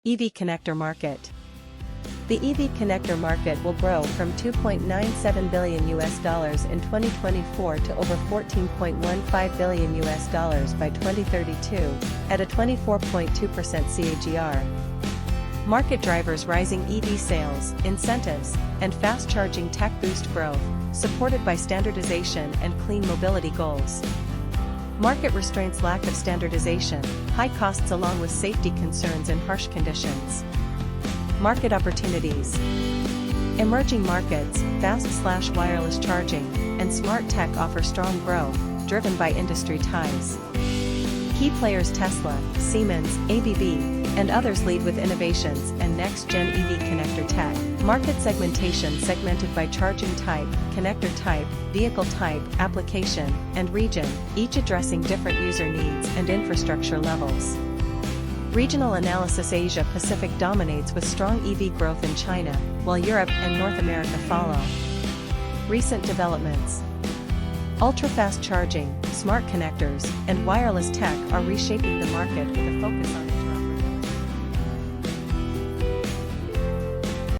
EV connector market. The EV connector market will grow from $2.97 billion in 2024 to over $14.15 billion by 2032, at a 24.2% CAGR. Market drivers: rising EV sales, incentives, and fast-charging tech boost growth, supported by standardization and clean mobility goals. Market restraints: lack of standardization, high costs along with safety concerns and harsh conditions. Market opportunities. Emerging markets, fast/wireless charging, and smart tech offer strong growth, driven by industry ties. Key players: Tesla, Siemens, ABB, and others lead with innovations and next-gen EV connector tech. Market segmentation: segmented by charging type, connector type, vehicle type, application, and region, each addressing different user needs and infrastructure levels. Regional analysis: Asia Pacific dominates with strong EV growth in China, while Europe and North America follow. Recent developments: ultra-fast charging, smart connectors, and wireless tech are reshaping the market with a focus on